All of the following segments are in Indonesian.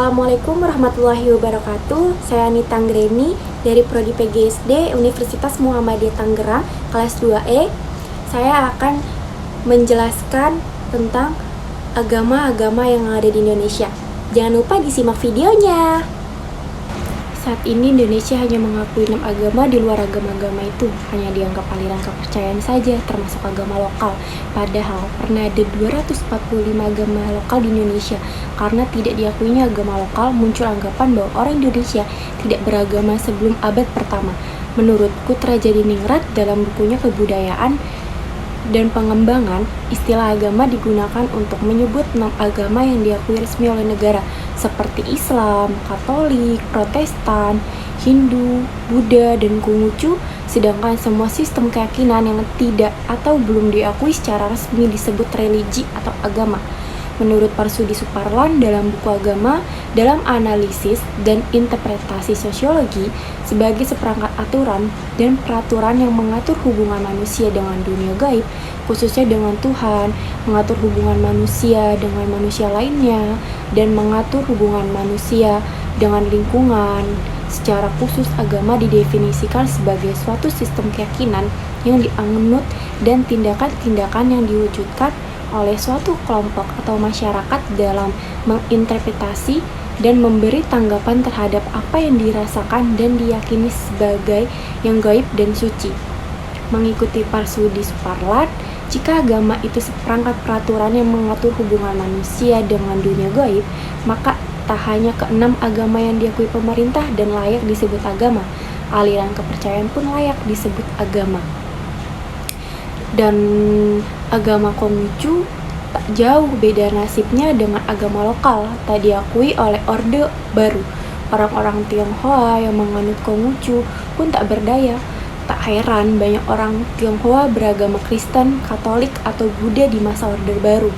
Assalamualaikum warahmatullahi wabarakatuh. Saya Anita Anggreni dari Prodi PGSD Universitas Muhammadiyah Tangerang, kelas 2E. Saya akan menjelaskan tentang agama-agama yang ada di Indonesia. Jangan lupa disimak videonya. Saat ini Indonesia hanya mengakui 6 agama. Di luar agama-agama itu hanya dianggap aliran kepercayaan saja, termasuk agama lokal. Padahal pernah ada 245 agama lokal di Indonesia. Karena tidak diakuinya agama lokal, muncul anggapan bahwa orang Indonesia tidak beragama sebelum abad pertama. Menurut Kutra Djadiningrat dalam bukunya Kebudayaan dan Pengembangan, istilah agama digunakan untuk menyebut 6 agama yang diakui resmi oleh negara, seperti Islam, Katolik, Protestan, Hindu, Buddha, dan Konghucu. Sedangkan semua sistem keyakinan yang tidak atau belum diakui secara resmi disebut religi atau agama. Menurut Parsudi Suparlan dalam buku Agama dalam Analisis dan Interpretasi Sosiologi, sebagai seperangkat aturan dan peraturan yang mengatur hubungan manusia dengan dunia gaib, khususnya dengan Tuhan, mengatur hubungan manusia dengan manusia lainnya, dan mengatur hubungan manusia dengan lingkungan. Secara khusus, agama didefinisikan sebagai suatu sistem keyakinan yang dianut dan tindakan-tindakan yang diwujudkan oleh suatu kelompok atau masyarakat dalam menginterpretasi dan memberi tanggapan terhadap apa yang dirasakan dan diyakini sebagai yang gaib dan suci. Mengikuti Parsudi Suparlan, jika agama itu seperangkat peraturan yang mengatur hubungan manusia dengan dunia gaib, maka tak hanya ke-6 agama yang diakui pemerintah dan layak disebut agama, aliran kepercayaan pun layak disebut agama. Dan agama Konghucu tak jauh beda nasibnya dengan agama lokal, tak diakui oleh Orde Baru. Orang-orang Tionghoa yang menganut Konghucu pun tak berdaya. Tak heran banyak orang Tionghoa beragama Kristen, Katolik, atau Buddha di masa Orde Baru.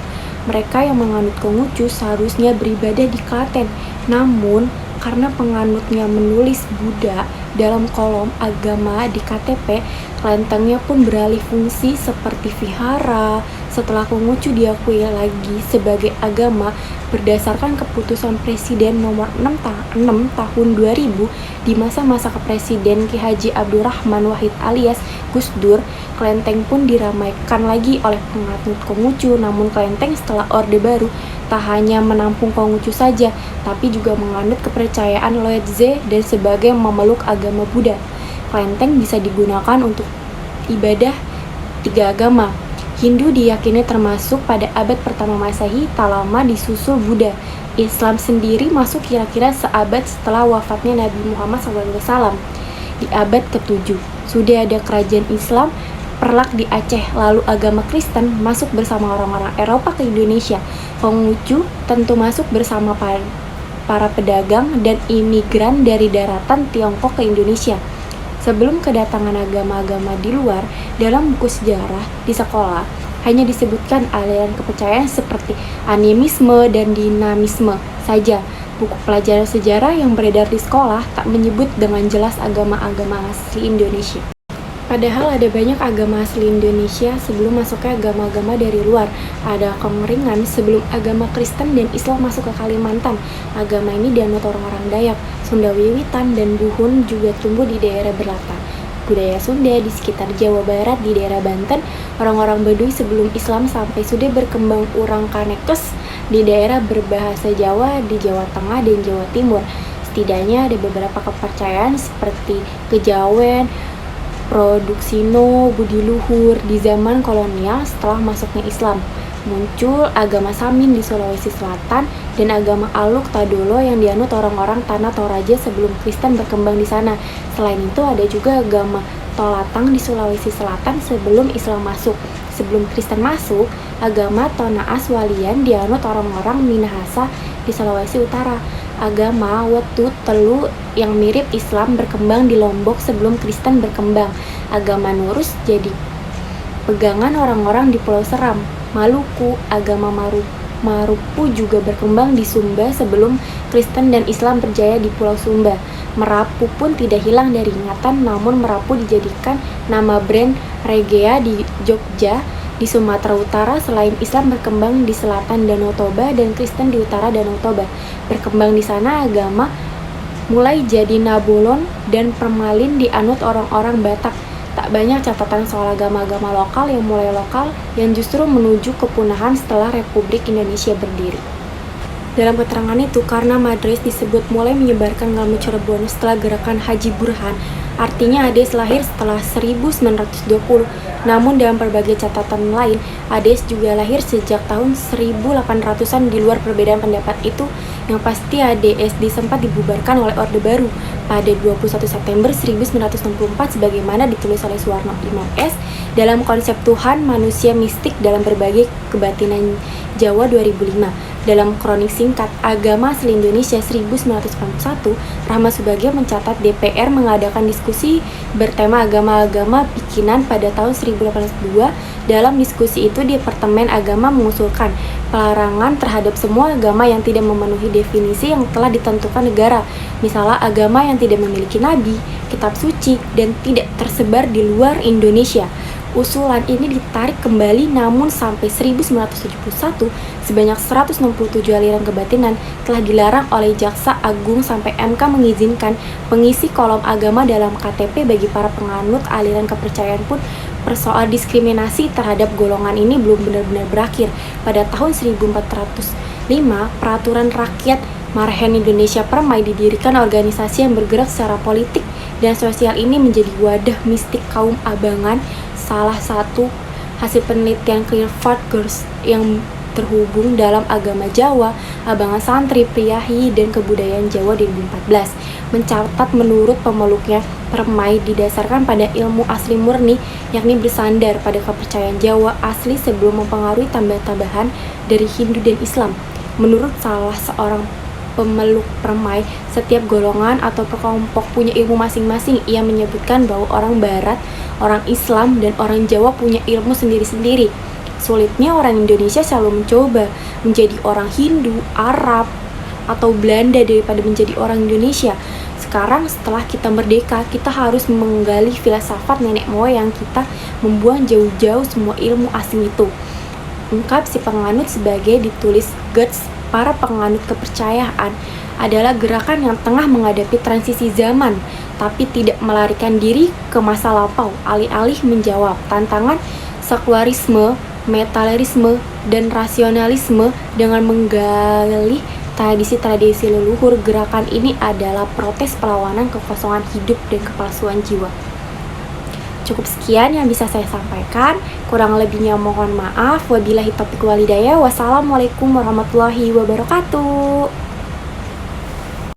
Mereka yang menganut Konghucu seharusnya beribadah di Klaten, namun karena penganutnya menulis Buddha dalam kolom agama di KTP, kelentengnya pun beralih fungsi seperti vihara. Setelah Konghucu diakui lagi sebagai agama berdasarkan keputusan Presiden nomor 6 tahun 2000 di masa-masa Presiden Ki Haji Abdurrahman Wahid alias Gus Dur, kelenteng pun diramaikan lagi oleh penganut Konghucu. Namun kelenteng setelah Orde Baru tak hanya menampung Konghucu saja, tapi juga menganut kepercayaan Loedze dan sebagai memeluk agama Buddha. Kelenteng bisa digunakan untuk ibadah 3 agama. Hindu diyakini termasuk pada abad pertama Masehi, tak lama disusul Buddha. Islam sendiri masuk kira-kira seabad setelah wafatnya Nabi Muhammad SAW. Di abad ke-7, sudah ada kerajaan Islam Perlak di Aceh, lalu agama Kristen masuk bersama orang-orang Eropa ke Indonesia. Konghucu tentu masuk bersama para pedagang dan imigran dari daratan Tiongkok ke Indonesia. Sebelum kedatangan agama-agama di luar, dalam buku sejarah di sekolah hanya disebutkan aliran kepercayaan seperti animisme dan dinamisme saja. Buku pelajaran sejarah yang beredar di sekolah tak menyebut dengan jelas agama-agama asli Indonesia. Padahal ada banyak agama asli Indonesia sebelum masuknya agama-agama dari luar. Ada kemeringan sebelum agama Kristen dan Islam masuk ke Kalimantan. Agama ini dianut orang-orang Dayak, Sunda Wiwitan, dan Buhun juga tumbuh di daerah berlatar. Budaya Sunda di sekitar Jawa Barat di daerah Banten, orang-orang Baduy sebelum Islam sampai sudah berkembang orang Kanekes di daerah berbahasa Jawa di Jawa Tengah dan Jawa Timur. Setidaknya ada beberapa kepercayaan seperti kejawen, Produksino, Budi Luhur di zaman kolonial. Setelah masuknya Islam, muncul agama Samin di Sulawesi Selatan dan agama Aluk Tadolo yang dianut orang-orang Tanah Toraja sebelum Kristen berkembang di sana. Selain itu ada juga agama Tolatang di Sulawesi Selatan sebelum Islam masuk. Sebelum Kristen masuk, agama Tonaas Walian dianut orang-orang Minahasa di Sulawesi Utara. Agama Wetu Telu yang mirip Islam berkembang di Lombok sebelum Kristen berkembang. Agama Nurus jadi pegangan orang-orang di Pulau Seram, Maluku. Agama Marupu juga berkembang di Sumba sebelum Kristen dan Islam berjaya di Pulau Sumba. Merapu pun tidak hilang dari ingatan, namun Merapu dijadikan nama brand Regea di Jogja Di Sumatera Utara, selain Islam berkembang di selatan Danau Toba dan Kristen di utara Danau Toba. Berkembang di sana agama mulai jadi Nabolon dan Permalin dianut orang-orang Batak. Tak banyak catatan soal agama-agama lokal yang mulai lokal yang justru menuju kepunahan setelah Republik Indonesia berdiri. Dalam keterangan itu, karena Madres disebut mulai menyebarkan ilmu Cirebon setelah gerakan Haji Burhan, artinya Ades lahir setelah 1920. Namun dalam berbagai catatan lain, Ades juga lahir sejak tahun 1800-an. Di luar perbedaan pendapat itu, yang pasti ADSD sempat dibubarkan oleh Orde Baru pada 21 September 1964 sebagaimana ditulis oleh Suwarno Imam S. dalam konsep Tuhan Manusia Mistik dalam Berbagai Kebatinan Jawa 2005. Dalam kronik singkat Agama Asli Indonesia 1981, Rahmat Subagio mencatat DPR mengadakan diskusi bertema agama-agama bikinan pada tahun 1802. Dalam diskusi itu, Departemen Agama mengusulkan pelarangan terhadap semua agama yang tidak memenuhi definisi yang telah ditentukan negara, misalnya agama yang tidak memiliki nabi, kitab suci, dan tidak tersebar di luar Indonesia. Usulan ini ditarik kembali, namun sampai 1971 sebanyak 167 aliran kebatinan telah dilarang oleh Jaksa Agung sampai MK mengizinkan pengisi kolom agama dalam KTP bagi para penganut aliran kepercayaan pun. Persoal diskriminasi terhadap golongan ini belum benar-benar berakhir. Pada tahun 1405, Peraturan Rakyat Marhen Indonesia Permai didirikan organisasi yang bergerak secara politik dan sosial ini menjadi wadah mistik kaum abangan. Salah satu hasil penelitian Clifford Geertz yang terhubung dalam agama Jawa, abangan santri, priyayi, dan kebudayaan Jawa 2014 mencatat menurut pemeluknya Permai didasarkan pada ilmu asli murni, yakni bersandar pada kepercayaan Jawa asli sebelum mempengaruhi tambah-tambahan dari Hindu dan Islam. Menurut salah seorang pemeluk Permai, setiap golongan atau kelompok punya ilmu masing-masing. Ia menyebutkan bahwa orang Barat, orang Islam, dan orang Jawa punya ilmu sendiri-sendiri. Sulitnya orang Indonesia selalu mencoba menjadi orang Hindu, Arab, atau Belanda daripada menjadi orang Indonesia. Sekarang setelah kita merdeka, kita harus menggali filsafat nenek moyang kita, membuang jauh-jauh semua ilmu asing itu. Ungkap si penganut sebagai ditulis Geertz, para penganut kepercayaan adalah gerakan yang tengah menghadapi transisi zaman, tapi tidak melarikan diri ke masa lampau, alih-alih menjawab tantangan sekularisme, materialisme, dan rasionalisme dengan menggali tradisi-tradisi leluhur. Gerakan ini adalah protes perlawanan kekosongan hidup dan kepalsuan jiwa. Cukup sekian yang bisa saya sampaikan. Kurang lebihnya mohon maaf. Wabillahi taufiq wal hidayah. Wassalamualaikum warahmatullahi wabarakatuh.